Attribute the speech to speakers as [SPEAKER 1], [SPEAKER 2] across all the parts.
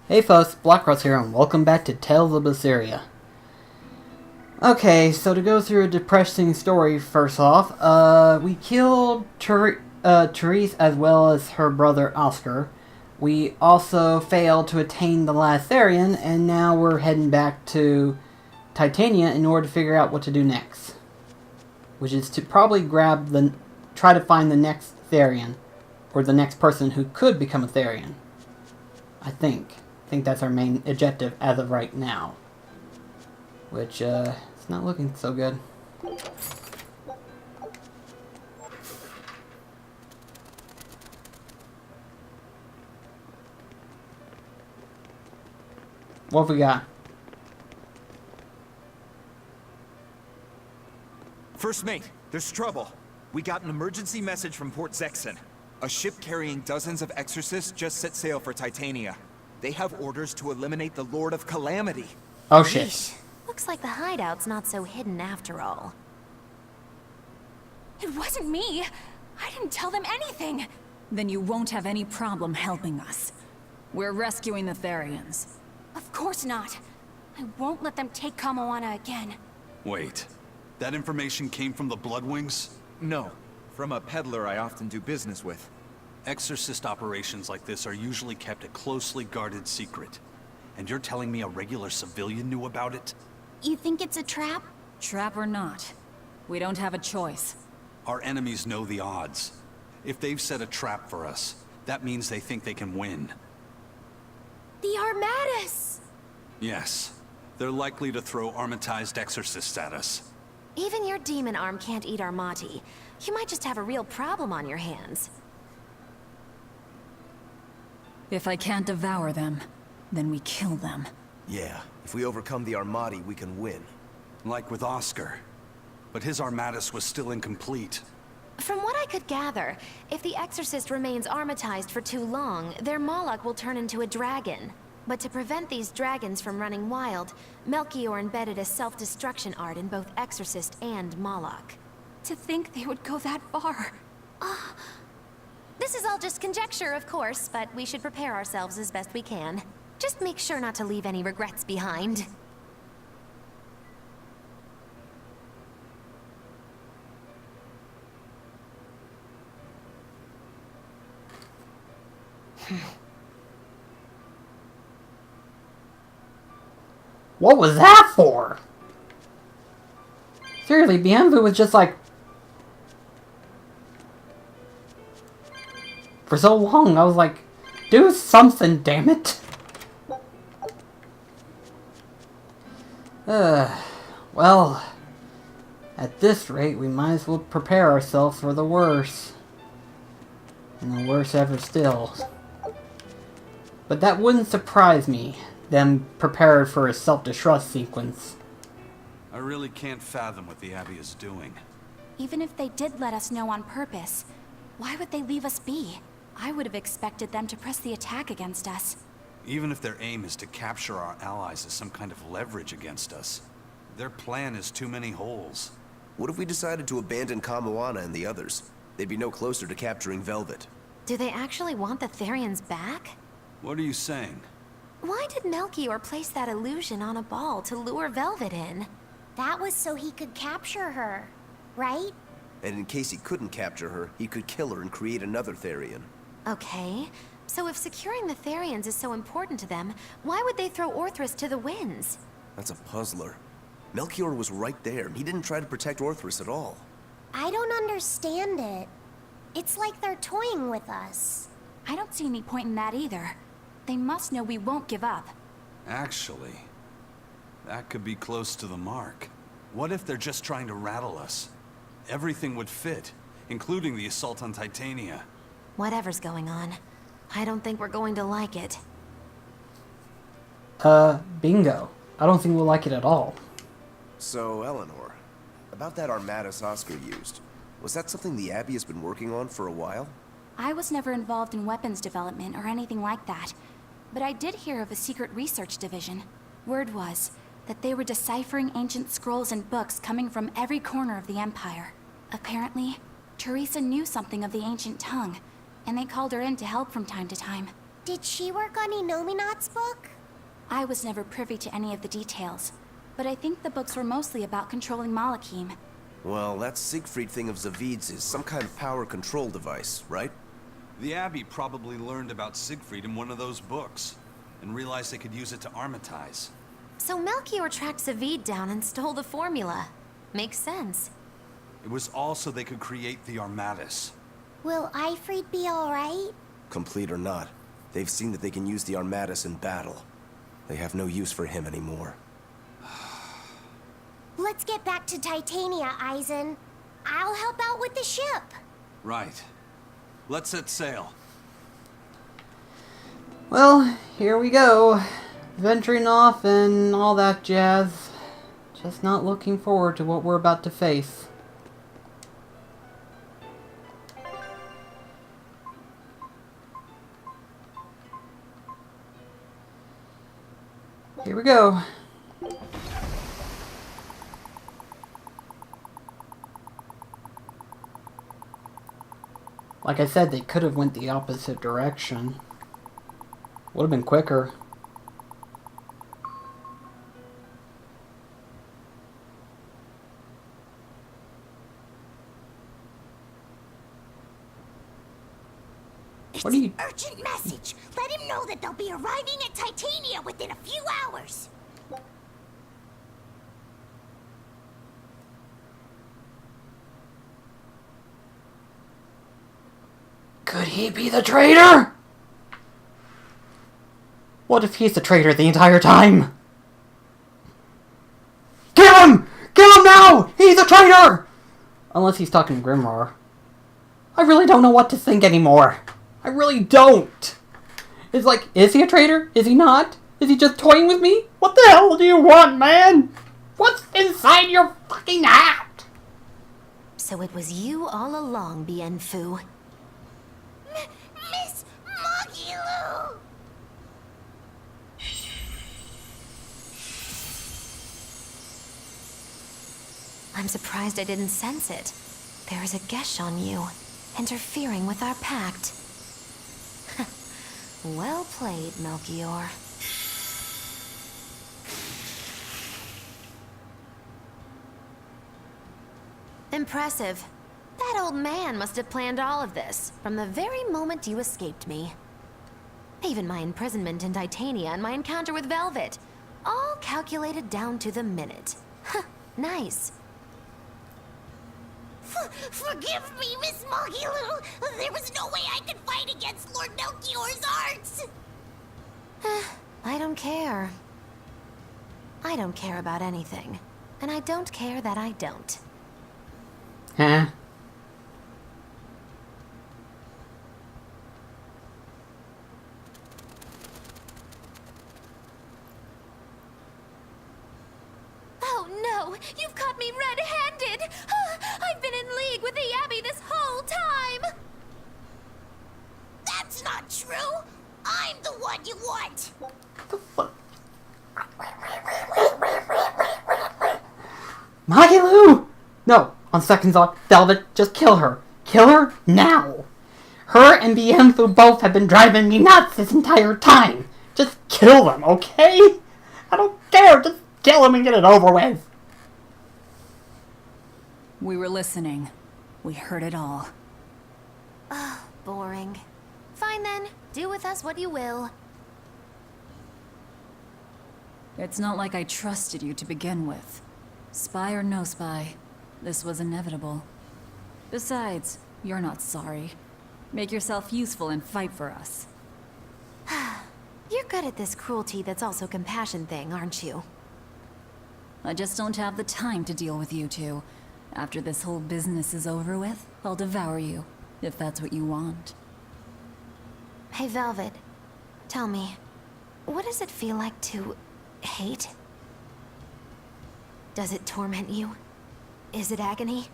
[SPEAKER 1] Hey folks, Blackross here, and welcome back to Tales of Berseria. Okay, so to go through a depressing story first off, we killed Therese as well as her brother Oscar. We also failed to attain the last Therian, and now we're heading back to Titania in order to figure out what to do next. Which is to probably try to find the next Therian, or the next person who could become a Therian. I think that's our main objective as of right now. Which, it's not looking so good. What have we got?
[SPEAKER 2] First mate, there's trouble. We got an emergency message from Port Zexon. A ship carrying dozens of exorcists just set sail for Titania. They have orders to eliminate the Lord of Calamity.
[SPEAKER 1] Oh shit.
[SPEAKER 3] Yeesh. Looks like the hideout's not so hidden after all.
[SPEAKER 4] It wasn't me. I didn't tell them anything.
[SPEAKER 5] Then you won't have any problem helping us. We're rescuing the Therians.
[SPEAKER 4] Of course not. I won't let them take Kamoana again.
[SPEAKER 6] Wait, that information came from the Bloodwings?
[SPEAKER 2] No, from a peddler I often do business with.
[SPEAKER 6] Exorcist operations like this are usually kept a closely guarded secret. And you're telling me a regular civilian knew about it?
[SPEAKER 3] You think it's a trap?
[SPEAKER 5] Trap or not, we don't have a choice.
[SPEAKER 6] Our enemies know the odds. If they've set a trap for us, that means they think they can win.
[SPEAKER 4] The Armatus!
[SPEAKER 6] Yes, they're likely to throw armatized exorcists at us.
[SPEAKER 3] Even your demon arm can't eat Armati. You might just have a real problem on your hands.
[SPEAKER 5] If I can't devour them, then we kill them.
[SPEAKER 7] Yeah, if we overcome the Armati, we can win.
[SPEAKER 6] Like with Oscar. But his Armatus was still incomplete.
[SPEAKER 3] From what I could gather, if the Exorcist remains armatized for too long, their Moloch will turn into a dragon. But to prevent these dragons from running wild, Melchior embedded a self-destruction art in both Exorcist and Moloch.
[SPEAKER 4] To think they would go that far.
[SPEAKER 3] This is all just conjecture, of course, but we should prepare ourselves as best we can. Just make sure not to leave any regrets behind.
[SPEAKER 1] What was that for? Seriously, Bienvu was just like... For so long, I was like, do something, damn it. Well, at this rate, we might as well prepare ourselves for the worst. And the worst ever still. But that wouldn't surprise me, them prepared for a self-destruct sequence.
[SPEAKER 6] I really can't fathom what the Abbey is doing.
[SPEAKER 4] Even if they did let us know on purpose, why would they leave us be? I would have expected them to press the attack against us.
[SPEAKER 6] Even if their aim is to capture our allies as some kind of leverage against us, their plan is too many holes.
[SPEAKER 7] What if we decided to abandon Kamoana and the others? They'd be no closer to capturing Velvet.
[SPEAKER 3] Do they actually want the Therians back?
[SPEAKER 6] What are you saying?
[SPEAKER 3] Why did Melchior place that illusion on a ball to lure Velvet in?
[SPEAKER 8] That was so he could capture her, right?
[SPEAKER 7] And in case he couldn't capture her, he could kill her and create another Therian.
[SPEAKER 3] Okay, so if securing the Therians is so important to them, why would they throw Orthrus to the winds?
[SPEAKER 7] That's a puzzler. Melchior was right there. He didn't try to protect Orthrus at all.
[SPEAKER 8] I don't understand it. It's like they're toying with us.
[SPEAKER 4] I don't see any point in that either. They must know we won't give up.
[SPEAKER 6] Actually, that could be close to the mark. What if they're just trying to rattle us? Everything would fit, including the assault on Titania.
[SPEAKER 3] Whatever's going on, I don't think we're going to like it.
[SPEAKER 1] Bingo. I don't think we'll like it at all.
[SPEAKER 7] So, Eleanor, about that Armatus Oscar used, was that something the Abbey has been working on for a while?
[SPEAKER 4] I was never involved in weapons development or anything like that, but I did hear of a secret research division. Word was that they were deciphering ancient scrolls and books coming from every corner of the Empire. Apparently, Teresa knew something of the ancient tongue, and they called her in to help from time to time.
[SPEAKER 8] Did she work on Inominat's book?
[SPEAKER 4] I was never privy to any of the details, but I think the books were mostly about controlling Malachim.
[SPEAKER 7] Well, that Siegfried thing of Zavid's is some kind of power control device, right?
[SPEAKER 6] The Abbey probably learned about Siegfried in one of those books, and realized they could use it to armatize.
[SPEAKER 3] So Melchior tracked Zavid down and stole the formula. Makes sense.
[SPEAKER 6] It was all so they could create the Armatus.
[SPEAKER 8] Will Ifrid be alright?
[SPEAKER 7] Complete or not, they've seen that they can use the Armatus in battle. They have no use for him anymore.
[SPEAKER 8] Let's get back to Titania, Eisen. I'll help out with the ship.
[SPEAKER 6] Right. Let's set sail.
[SPEAKER 1] Well, here we go. Venturing off and all that jazz. Just not looking forward to what we're about to face. Here we go. Like I said, they could have went the opposite direction. Would have been quicker. What are you...
[SPEAKER 8] Urgent message. Let him know that they'll be arriving at Titania within a few hours.
[SPEAKER 1] Could he be the traitor? What if he's the traitor the entire time? Kill him! Kill him now! He's a traitor! Unless he's talking to Grimoire. I really don't know what to think anymore. I really don't. It's like, is he a traitor? Is he not? Is he just toying with me? What the hell do you want, man? What's inside your fucking hat?
[SPEAKER 3] So it was you all along, Bienfu.
[SPEAKER 8] Miss Mogilu!
[SPEAKER 3] I'm surprised I didn't sense it. There is a gesh on you, interfering with our pact. Well played, Melchior. Impressive. That old man must have planned all of this, from the very moment you escaped me. Even my imprisonment in Titania and my encounter with Velvet. All calculated down to the minute. Nice.
[SPEAKER 8] Forgive me, Miss Mogilu. There was no way I could fight against Lord Melchior's arts.
[SPEAKER 3] I don't care. I don't care about anything. And I don't care that I don't.
[SPEAKER 1] Huh?
[SPEAKER 3] Oh no! You've caught me red-handed! I've been in league with the Abbey this whole time!
[SPEAKER 8] That's not true. I'm the one you want.
[SPEAKER 1] Magilu! No, on second thought, Velvet, just kill her. Kill her now. Her and Bienfu both have been driving me nuts this entire time. Just kill them, okay? I don't care, just kill them and get it over with.
[SPEAKER 5] We were listening. We heard it all.
[SPEAKER 3] Boring. Fine then, do with us what you will.
[SPEAKER 5] It's not like I trusted you to begin with. Spy or no spy, this was inevitable. Besides, you're not sorry. Make yourself useful and fight for us.
[SPEAKER 3] You're good at this cruelty that's also compassion thing, aren't you?
[SPEAKER 5] I just don't have the time to deal with you two. After this whole business is over with, I'll devour you, if that's what you want.
[SPEAKER 3] Hey, Velvet. Tell me, what does it feel like to hate? Does it torment you? Is it agony?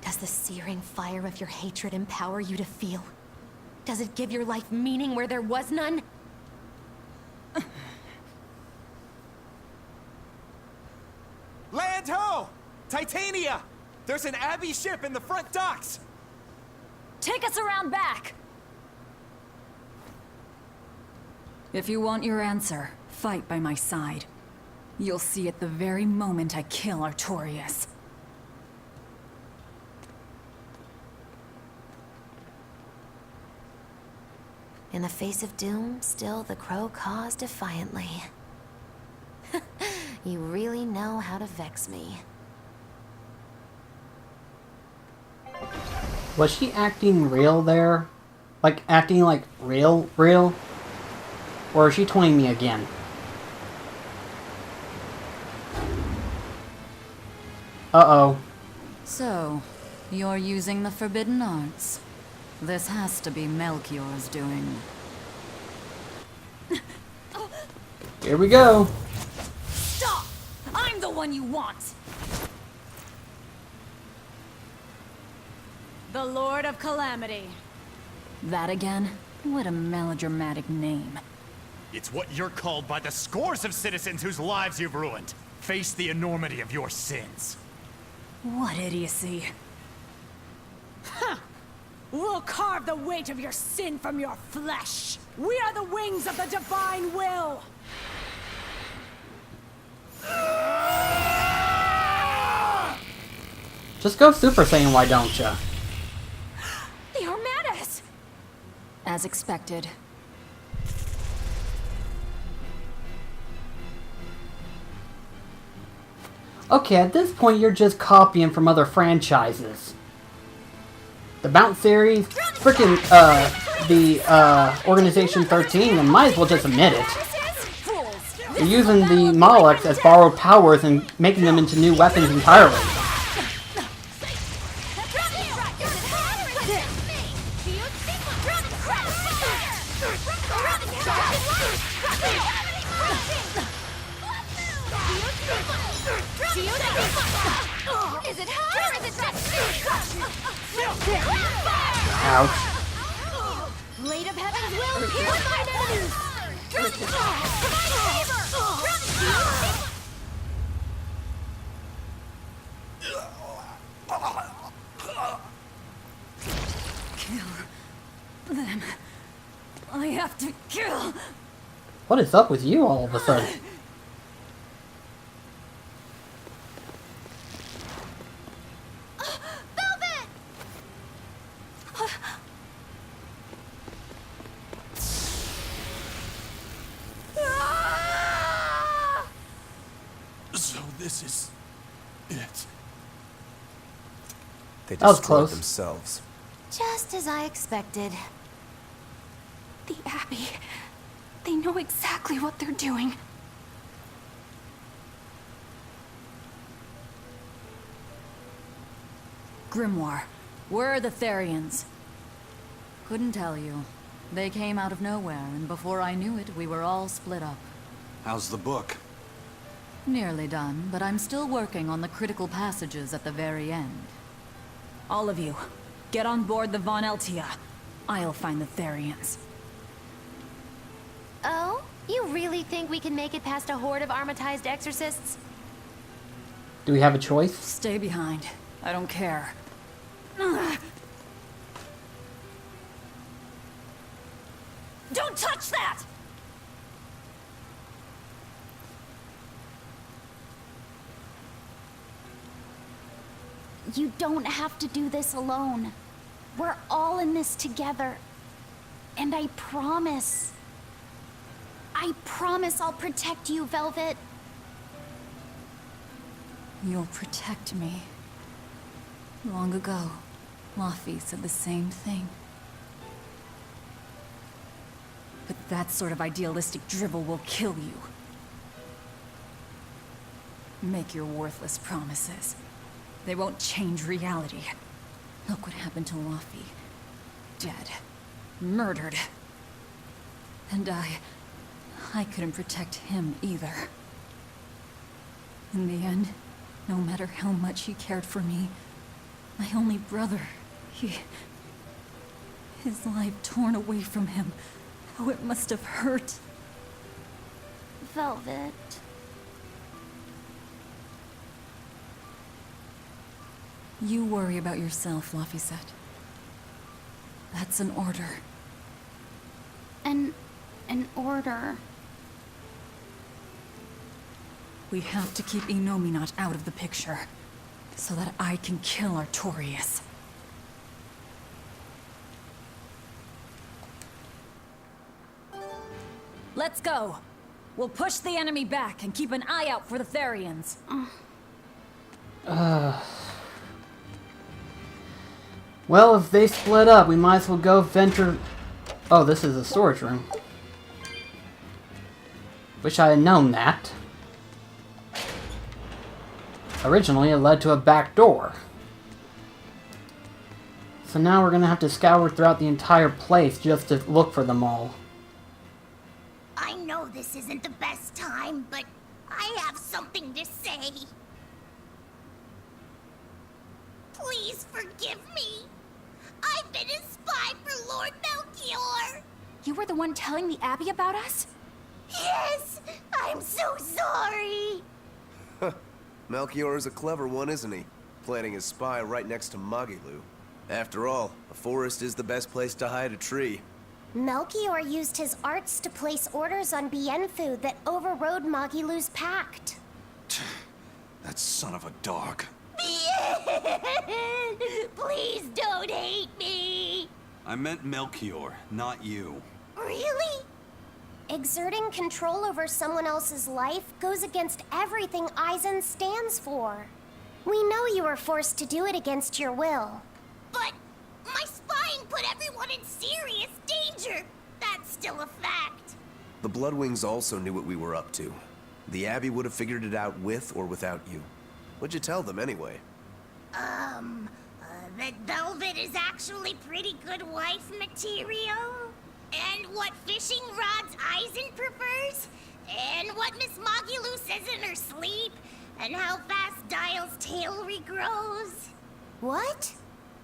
[SPEAKER 3] Does the searing fire of your hatred empower you to feel? Does it give your life meaning where there was none?
[SPEAKER 2] Land ho! Titania! There's an Abbey ship in the front docks!
[SPEAKER 5] Take us around back! If you want your answer, fight by my side. You'll see it the very moment I kill Artorias.
[SPEAKER 3] In the face of doom, still the crow caws defiantly. You really know how to vex me.
[SPEAKER 1] Was she acting real there? Like, acting like real? Or is she toying me again? Uh-oh.
[SPEAKER 5] So, you're using the forbidden arts. This has to be Melchior's doing.
[SPEAKER 1] Here we go.
[SPEAKER 5] Stop! I'm the one you want!
[SPEAKER 9] The Lord of Calamity.
[SPEAKER 5] That again? What a melodramatic name.
[SPEAKER 10] It's what you're called by the scores of citizens whose lives you've ruined. Face the enormity of your sins.
[SPEAKER 5] What idiocy.
[SPEAKER 9] We'll carve the weight of your sin from your flesh. We are the wings of the divine will.
[SPEAKER 1] Just go Super Saiyan, why don't ya?
[SPEAKER 9] They are Mantis.
[SPEAKER 5] As expected.
[SPEAKER 1] Okay, at this point you're just copying from other franchises. The Bounce series, freaking, the, Organization 13, and might as well just admit it. You're using the Molochs as borrowed powers and making them into new weapons entirely.
[SPEAKER 8] Is it her or is it just me?
[SPEAKER 1] Ouch.
[SPEAKER 8] Blade of Heaven's will pierce my enemies!
[SPEAKER 5] Kill them. I have to kill.
[SPEAKER 1] What is up with you all of a sudden?
[SPEAKER 6] So this is it.
[SPEAKER 7] They
[SPEAKER 1] That was
[SPEAKER 7] destroyed
[SPEAKER 1] close.
[SPEAKER 7] themselves.
[SPEAKER 3] Just as I expected.
[SPEAKER 4] The Abbey. They know exactly what they're doing.
[SPEAKER 5] Grimoire, where are the Therians? Couldn't tell you. They came out of nowhere, and before I knew it, we were all split up.
[SPEAKER 6] How's the book?
[SPEAKER 5] Nearly done, but I'm still working on the critical passages at the very end.
[SPEAKER 9] All of you, get on board the Von Eltia. I'll find the Therians.
[SPEAKER 3] Oh? You really think we can make it past a horde of armatized exorcists?
[SPEAKER 1] Do we have a choice?
[SPEAKER 5] Stay behind. I don't care.
[SPEAKER 9] Don't touch that!
[SPEAKER 4] You don't have to do this alone. We're all in this together. And I promise I'll protect you, Velvet.
[SPEAKER 5] You'll protect me. Long ago, Laffy said the same thing. But that sort of idealistic drivel will kill you. Make your worthless promises. They won't change reality. Look what happened to Laffy. Dead. Murdered. And I couldn't protect him either. In the end, no matter how much he cared for me, my only brother, his life torn away from him. How it must have hurt.
[SPEAKER 4] Velvet.
[SPEAKER 5] You worry about yourself, Laphicet. That's an order.
[SPEAKER 4] And an order.
[SPEAKER 5] We have to keep Innominat out of the picture, so that I can kill Artorias. Let's go! We'll push the enemy back and keep an eye out for the Therians.
[SPEAKER 1] Well, if they split up, we might as well go venture... Oh, this is a storage room. Wish I had known that. Originally, it led to a back door. So now we're gonna have to scour throughout the entire place just to look for them all.
[SPEAKER 8] I know this isn't the best time, but I have something to say. Please forgive me. I've been a spy for Lord Melchior.
[SPEAKER 4] You were the one telling the Abbey about us?
[SPEAKER 8] Yes, I'm so sorry.
[SPEAKER 7] Melchior is a clever one, isn't he? Planting his spy right next to Magilu. After all, a forest is the best place to hide a tree.
[SPEAKER 11] Melchior used his arts to place orders on Bienfu that overrode Magilu's pact.
[SPEAKER 6] That son of a dog.
[SPEAKER 8] Please don't hate me.
[SPEAKER 6] I meant Melchior, not you.
[SPEAKER 8] Really?
[SPEAKER 11] Exerting control over someone else's life goes against everything Eisen stands for. We know you were forced to do it against your will.
[SPEAKER 8] But my spying put everyone in serious danger. That's still a fact.
[SPEAKER 7] The Bloodwings also knew what we were up to. The Abbey would have figured it out with or without you. What'd you tell them anyway?
[SPEAKER 8] That velvet is actually pretty good wife material. And what fishing rods Eisen prefers. And what Miss Magilu says in her sleep. And how fast Dial's tail regrows.
[SPEAKER 11] What?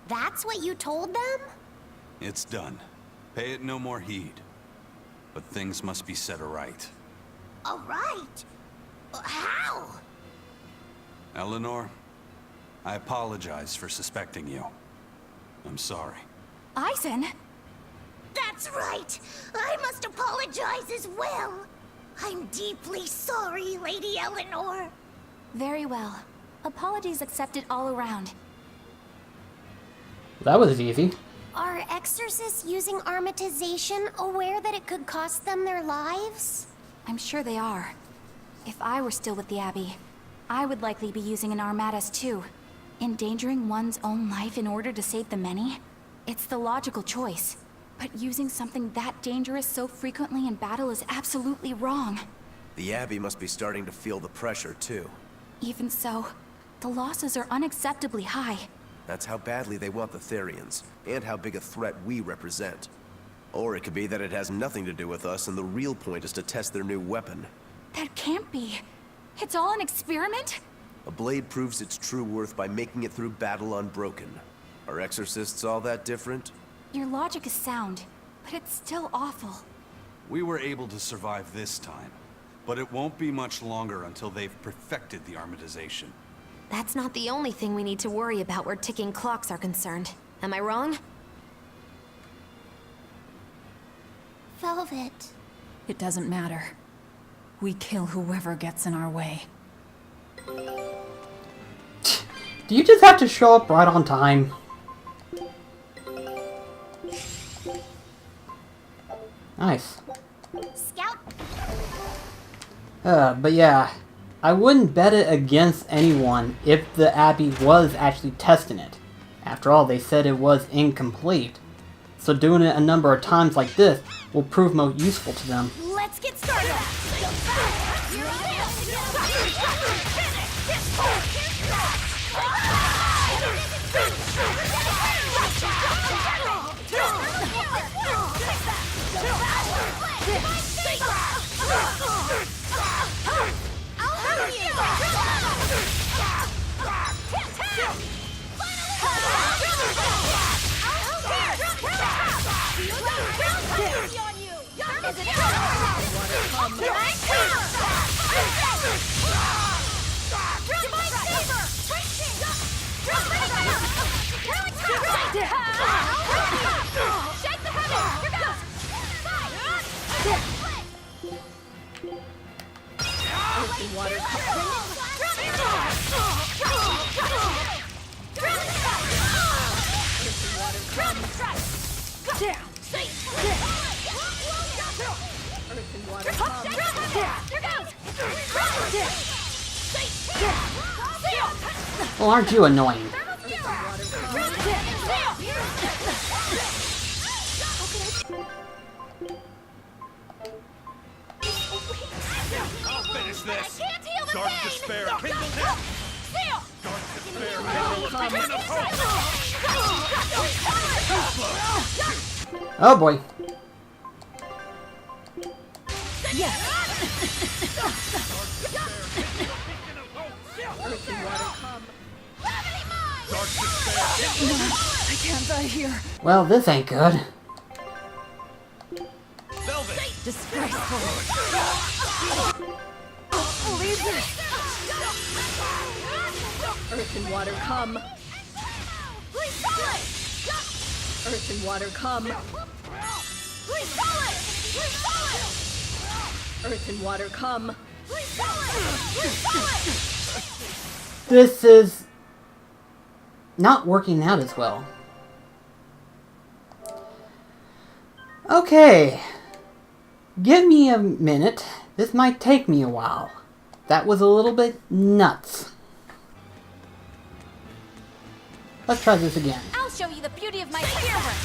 [SPEAKER 11] That's what you told them?
[SPEAKER 6] It's done. Pay it no more heed. But things must be set aright.
[SPEAKER 8] All right. How?
[SPEAKER 6] Eleanor, I apologize for suspecting you. I'm sorry.
[SPEAKER 4] Eisen?
[SPEAKER 8] That's right. I must apologize as well. I'm deeply sorry, Lady Eleanor.
[SPEAKER 4] Very well. Apologies accepted all around.
[SPEAKER 1] That was easy.
[SPEAKER 11] Are exorcists using armatization aware that it could cost them their lives?
[SPEAKER 4] I'm sure they are. If I were still with the Abbey, I would likely be using an armatus too. Endangering one's own life in order to save the many? It's the logical choice. But using something that dangerous so frequently in battle is absolutely wrong.
[SPEAKER 7] The Abbey must be starting to feel the pressure, too.
[SPEAKER 4] Even so, the losses are unacceptably high.
[SPEAKER 7] That's how badly they want the Therians, and how big a threat we represent. Or it could be that it has nothing to do with us, and the real point is to test their new weapon.
[SPEAKER 4] That can't be. It's all an experiment?
[SPEAKER 7] A blade proves its true worth by making it through battle unbroken. Are exorcists all that different?
[SPEAKER 4] Your logic is sound, but it's still awful.
[SPEAKER 6] We were able to survive this time, but it won't be much longer until they've perfected the armatization.
[SPEAKER 3] That's not the only thing we need to worry about where ticking clocks are concerned. Am I wrong?
[SPEAKER 11] Velvet.
[SPEAKER 5] It doesn't matter. We kill whoever gets in our way.
[SPEAKER 1] Do you just have to show up right on time? Nice.
[SPEAKER 8] Scout.
[SPEAKER 1] But yeah, I wouldn't bet it against anyone if the Abbey was actually testing it. After all, they said it was incomplete. So doing it a number of times like this will prove most useful to them.
[SPEAKER 8] Let's get started. Shake the heavens! Here goes!
[SPEAKER 1] Well, aren't you annoying?
[SPEAKER 6] I'll finish this!
[SPEAKER 8] Can't heal the
[SPEAKER 6] Dark
[SPEAKER 8] pain!
[SPEAKER 6] despair, kindle him! Dark despair, kindle him!
[SPEAKER 1] Oh boy.
[SPEAKER 6] Dark despair!
[SPEAKER 5] I can't die here.
[SPEAKER 1] Well, this ain't good.
[SPEAKER 6] Velvet!
[SPEAKER 5] Disgraceful. Leave this. Earth and water come. Earth and water come. Earth and water come.
[SPEAKER 1] This is not working out as well. Okay. Give me a minute. This might take me a while. That was a little bit nuts. Let's try this again.
[SPEAKER 4] I'll show you the beauty of my spearwork.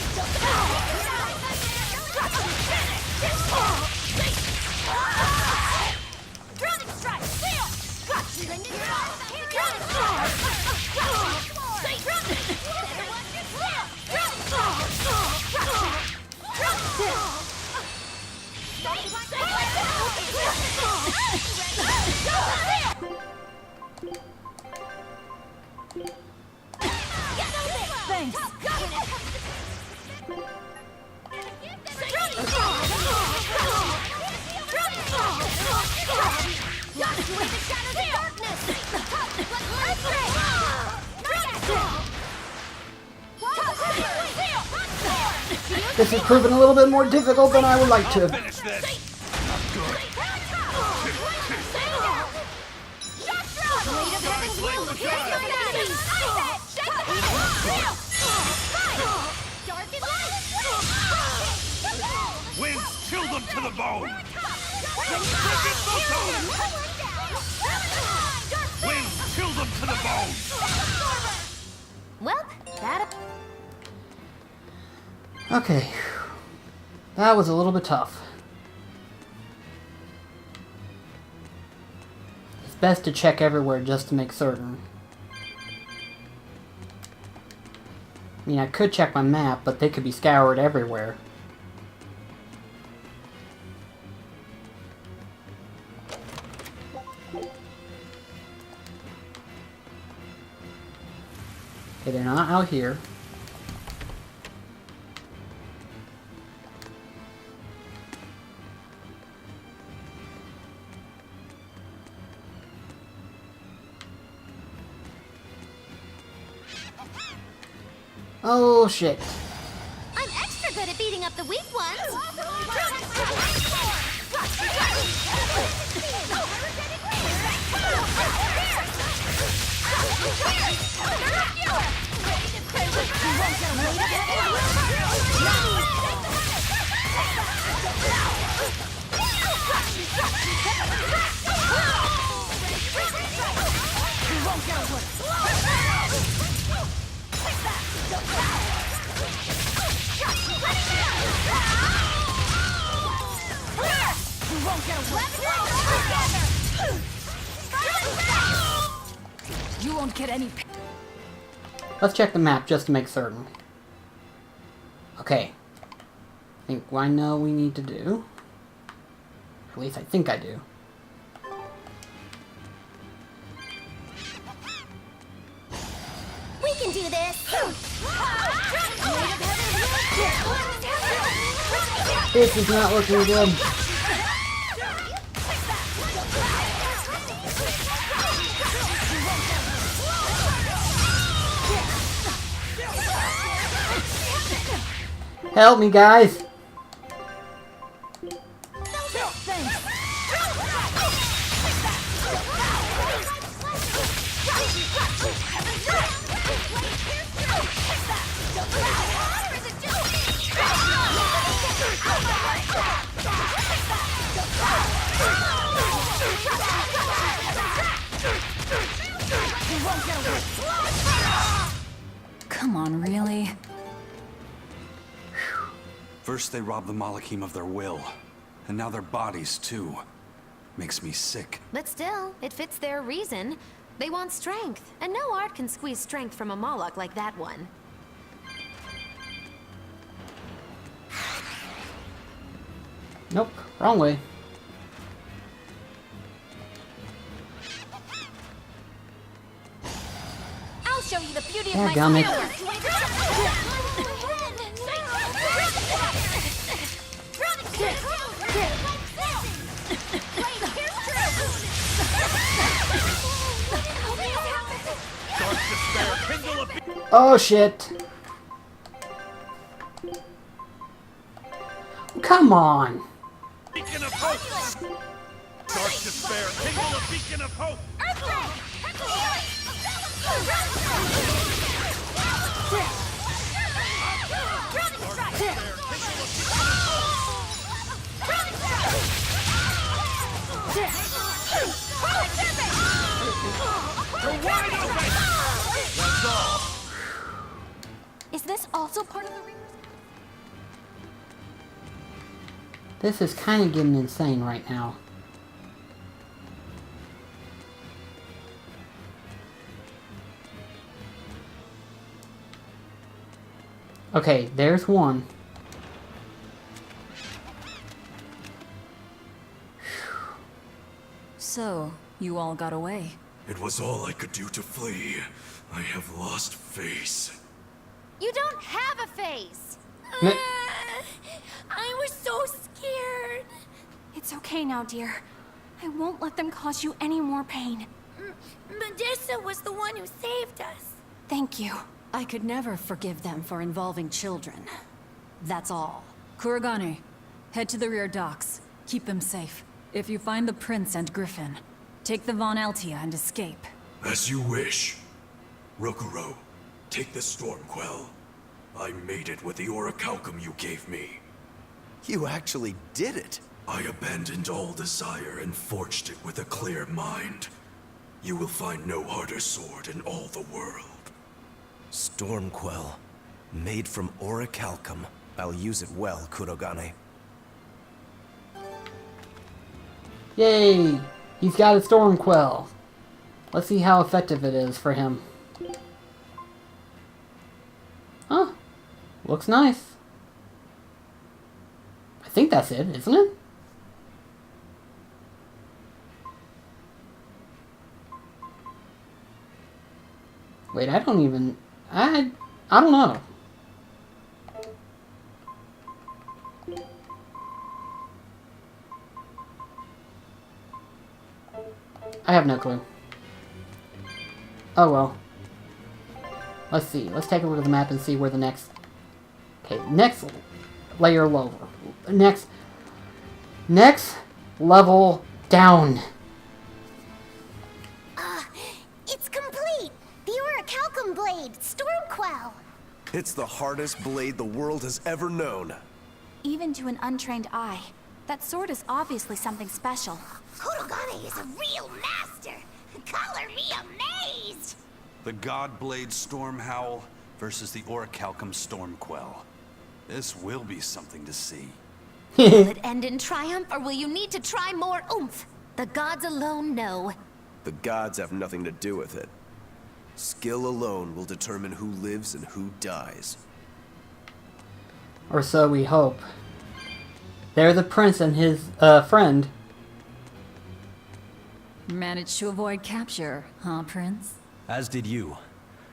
[SPEAKER 5] Thanks.
[SPEAKER 1] This has proven a little bit more difficult than I would like to.
[SPEAKER 6] Finish this! Not good. Winds, chill them to the bone! Winds, chill them to the bone!
[SPEAKER 3] Well, that...
[SPEAKER 1] Okay. That was a little bit tough. It's best to check everywhere just to make certain. I mean, I could check my map, but they could be scoured everywhere. Okay, they're not out here. Oh shit.
[SPEAKER 8] I'm extra good at beating up the weak ones.
[SPEAKER 5] You won't get any.
[SPEAKER 1] Let's check the map just to make certain. Okay. I think I know what we need to do. At least I think I do.
[SPEAKER 8] We can do this.
[SPEAKER 1] This is not looking good. Help me, guys!
[SPEAKER 5] Come on, really?
[SPEAKER 6] First they robbed the Malachim of their will, and now their bodies too. Makes me sick.
[SPEAKER 3] But still, it fits their reason. They want strength, and no art can squeeze strength from a Moloch like that one.
[SPEAKER 1] Nope, wrong way.
[SPEAKER 3] I'll show you the beauty of
[SPEAKER 1] Yeah,
[SPEAKER 3] my
[SPEAKER 1] gummit. Oh shit! Come on!
[SPEAKER 10] Beacon of hope! Dark despair, kindle a beacon of hope!
[SPEAKER 4] Is this also part of the Reaper's?
[SPEAKER 1] This is kind of getting insane right now. Okay, there's one.
[SPEAKER 5] So, you all got away.
[SPEAKER 12] It was all I could do to flee. I have lost face.
[SPEAKER 3] You don't have a face!
[SPEAKER 4] I was so scared. It's okay now, dear. I won't let them cause you any more pain.
[SPEAKER 8] Medusa was the one who saved us.
[SPEAKER 4] Thank you.
[SPEAKER 13] I could never forgive them for involving children. That's all.
[SPEAKER 5] Kuragane, head to the rear docks. Keep them safe. If you find the prince and Griffin, take the Von Altia and escape.
[SPEAKER 12] As you wish. Rokuro, take the Stormquell. I made it with the orichalcum you gave me.
[SPEAKER 7] You actually did it.
[SPEAKER 12] I abandoned all desire and forged it with a clear mind. You will find no harder sword in all the world.
[SPEAKER 7] Stormquell. Made from orichalcum. I'll use it well, Kurogane.
[SPEAKER 1] Yay! He's got a Stormquell. Let's see how effective it is for him. Huh. Looks nice. I think that's it, isn't it? Wait, I don't even... I don't know. I have no clue. Oh well. Let's see. Let's take a look at the map and see where the next... Okay, next layer lower. Next level down.
[SPEAKER 11] It's complete! The orichalcum blade, Stormquell!
[SPEAKER 7] It's the hardest blade the world has ever known.
[SPEAKER 4] Even to an untrained eye, that sword is obviously something special.
[SPEAKER 8] Kurogane is a real master. Color me amazed.
[SPEAKER 6] The Godblade Stormhowl versus the Orichalcum Stormquell. This will be something to see.
[SPEAKER 3] Will it end in triumph, or will you need to try more oomph? The gods alone know.
[SPEAKER 7] The gods have nothing to do with it. Skill alone will determine who lives and who dies.
[SPEAKER 1] Or so we hope. There the prince and his friend.
[SPEAKER 5] Managed to avoid capture, huh, Prince?
[SPEAKER 14] As did you.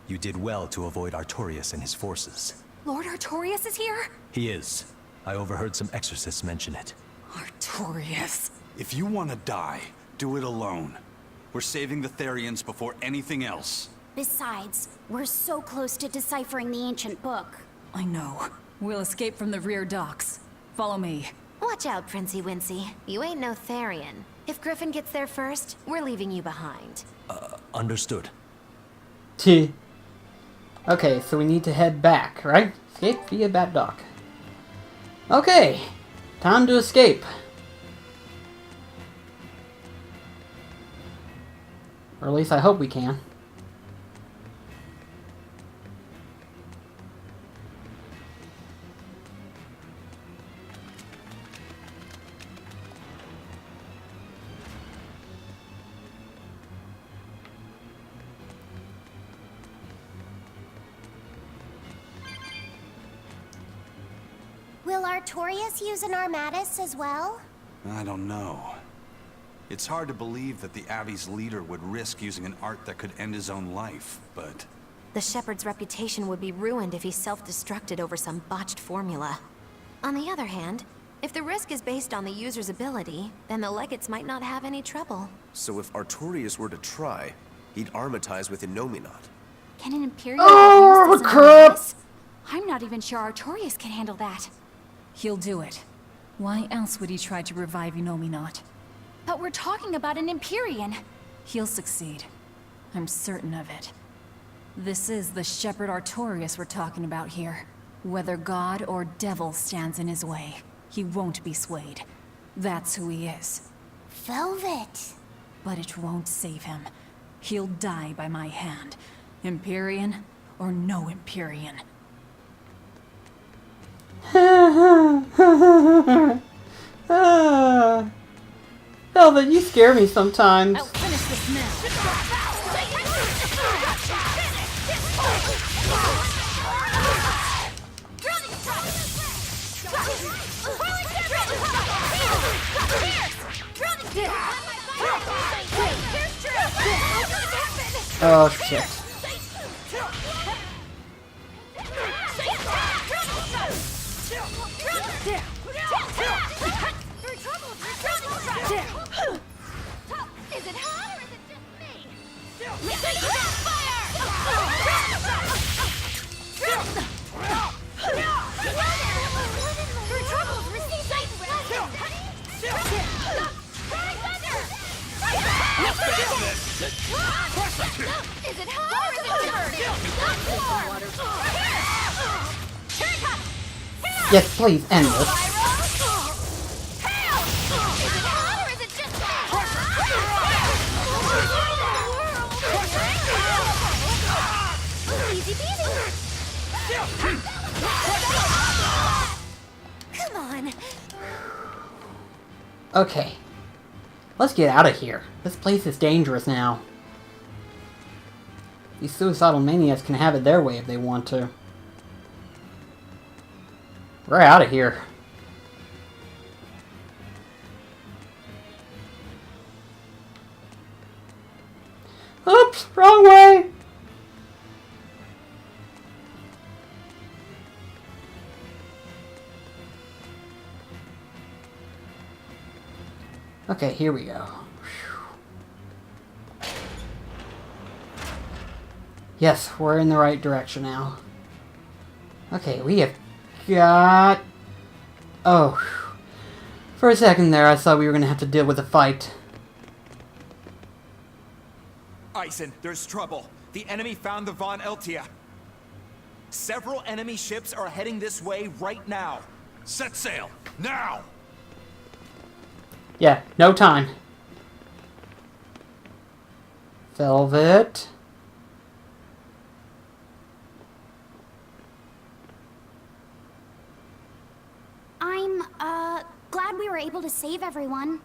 [SPEAKER 14] You did well to avoid Artorias and his forces.
[SPEAKER 4] Lord Artorias is here?
[SPEAKER 14] He is. I overheard some exorcists mention it.
[SPEAKER 5] Artorias.
[SPEAKER 6] If you want to die, do it alone. We're saving the Therians before anything else.
[SPEAKER 11] Besides, we're so close to deciphering the ancient book.
[SPEAKER 5] I know. We'll escape from the rear docks. Follow me.
[SPEAKER 3] Watch out, Princey Wincy. You ain't no Therian. If Griffin gets there first, we're leaving you behind.
[SPEAKER 14] Understood.
[SPEAKER 1] T. Okay, so we need to head back, right? Escape via Bat Dock. Okay, time to escape. Or at least I hope we can.
[SPEAKER 11] Will Artorias use an Armatus as well?
[SPEAKER 6] I don't know. It's hard to believe that the Abbey's leader would risk using an art that could end his own life, but...
[SPEAKER 3] The Shepherd's reputation would be ruined if he self-destructed over some botched formula. On the other hand, if the risk is based on the user's ability, then the Legates might not have any trouble.
[SPEAKER 7] So if Artorias were to try, he'd armatize with Innominat.
[SPEAKER 4] Can an Imperial
[SPEAKER 1] Oh,
[SPEAKER 4] use this
[SPEAKER 1] crap!
[SPEAKER 4] Armatus? I'm not even sure Artorias can handle that.
[SPEAKER 5] He'll do it. Why else would he try to revive Innominat?
[SPEAKER 4] But we're talking about an Empyrean.
[SPEAKER 5] He'll succeed. I'm certain of it. This is the Shepherd Artorias we're talking about here. Whether God or devil stands in his way, he won't be swayed. That's who he is.
[SPEAKER 11] Velvet.
[SPEAKER 5] But it won't save him. He'll die by my hand. Empyrean or no Empyrean.
[SPEAKER 1] Velvet, you scare me sometimes.
[SPEAKER 5] I'll finish this now.
[SPEAKER 1] Oh shit.
[SPEAKER 8] Is it hot or is it just me? Is it hot or is it just
[SPEAKER 1] Yes, please end this.
[SPEAKER 3] Come on.
[SPEAKER 1] Okay. Let's get out of here. This place is dangerous now. These suicidal maniacs can have it their way if they want to. We're out of here. Oops, wrong way! Okay, here we go. Yes, we're in the right direction now. Okay, we have got... Oh. For a second there, I thought we were going to have to deal with a fight.
[SPEAKER 2] Eisen, there's trouble. The enemy found the Von Eltia. Several enemy ships are heading this way right now.
[SPEAKER 6] Set sail, now!
[SPEAKER 1] Yeah, no time. Velvet.
[SPEAKER 11] I'm, glad we were able to save everyone.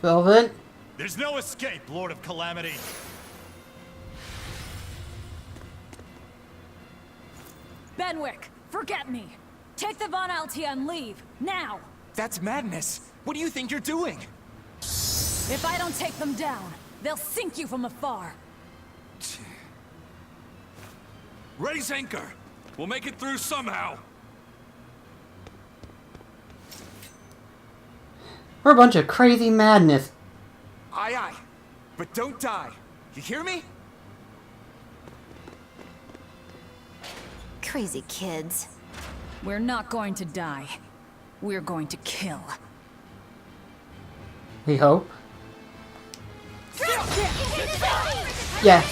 [SPEAKER 1] Velvet.
[SPEAKER 10] There's no escape, Lord of Calamity.
[SPEAKER 5] Benwick, forget me. Take the Von Altia and leave, now!
[SPEAKER 2] That's madness. What do you think you're doing?
[SPEAKER 5] If I don't take them down, they'll sink you from afar.
[SPEAKER 6] Raise anchor! We'll make it through somehow!
[SPEAKER 1] We're a bunch of crazy madness.
[SPEAKER 2] Aye, aye. But don't die. You hear me?
[SPEAKER 3] Crazy kids.
[SPEAKER 5] We're not going to die. We're going to kill.
[SPEAKER 1] We hope. Yeah.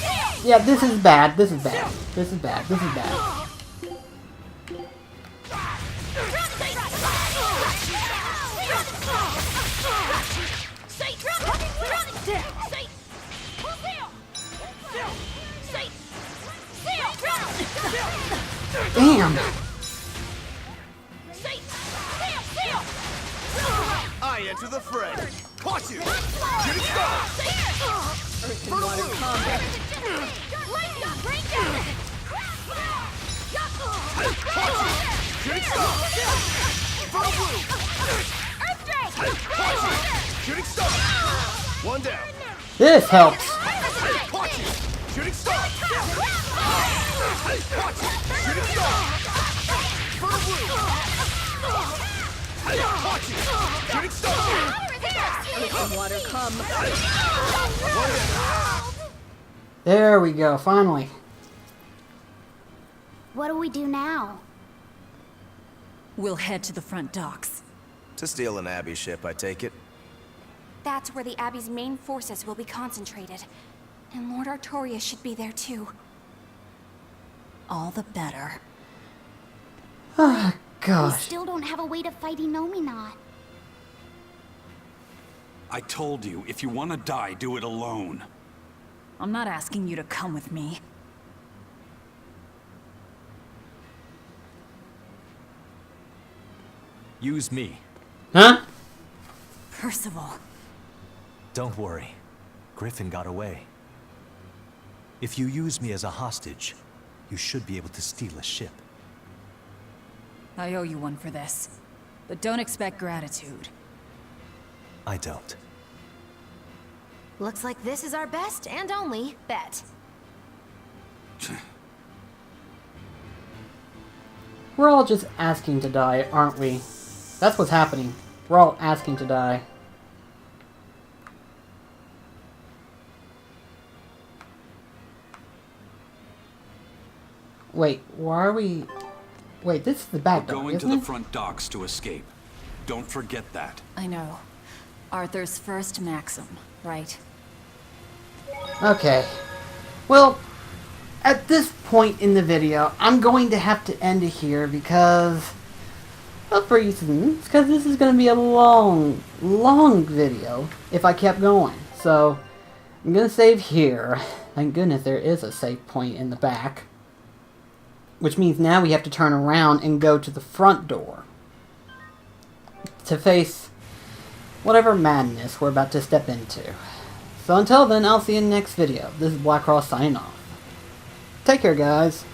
[SPEAKER 1] Yeah, this is bad. This is bad. This is bad. This is bad. Damn!
[SPEAKER 2] I enter the fray. Caught you! Shooting star! For the blue! Caught you! Shooting star! For the blue! Caught you! Shooting star! One down.
[SPEAKER 1] This helps.
[SPEAKER 2] Caught you! Shooting star! Caught you! Shooting star! For the blue! Caught you! Shooting star!
[SPEAKER 9] Water come.
[SPEAKER 1] There we go, finally.
[SPEAKER 11] What do we do now?
[SPEAKER 5] We'll head to the front docks.
[SPEAKER 7] To steal an Abbey ship, I take it.
[SPEAKER 4] That's where the Abbey's main forces will be concentrated. And Lord Artorias should be there too.
[SPEAKER 5] All the better.
[SPEAKER 1] Ah,
[SPEAKER 11] We
[SPEAKER 1] gosh.
[SPEAKER 11] still don't have a way to fight Inominat.
[SPEAKER 6] I told you, if you want to die, do it alone.
[SPEAKER 5] I'm not asking you to come with me.
[SPEAKER 14] Use me.
[SPEAKER 1] Huh?
[SPEAKER 5] Percival.
[SPEAKER 14] Don't worry. Griffin got away. If you use me as a hostage, you should be able to steal a ship.
[SPEAKER 5] I owe you one for this. But don't expect gratitude.
[SPEAKER 14] I don't.
[SPEAKER 3] Looks like this is our best and only bet.
[SPEAKER 1] We're all just asking to die, aren't we? That's what's happening. We're all asking to die. Wait, why are we... Wait, this is the back door,
[SPEAKER 6] Going to
[SPEAKER 1] isn't
[SPEAKER 6] the
[SPEAKER 1] it?
[SPEAKER 6] front docks to escape. Don't forget that.
[SPEAKER 5] I know. Arthur's first maxim, right?
[SPEAKER 1] Okay. Well, at this point in the video, I'm going to have to end it here because of reasons. Because this is going to be a long video if I kept going. So, I'm going to save here. Thank goodness there is a save point in the back. Which means now we have to turn around and go to the front door to face whatever madness we're about to step into. So until then, I'll see you in the next video. This is Black Cross signing off. Take care, guys.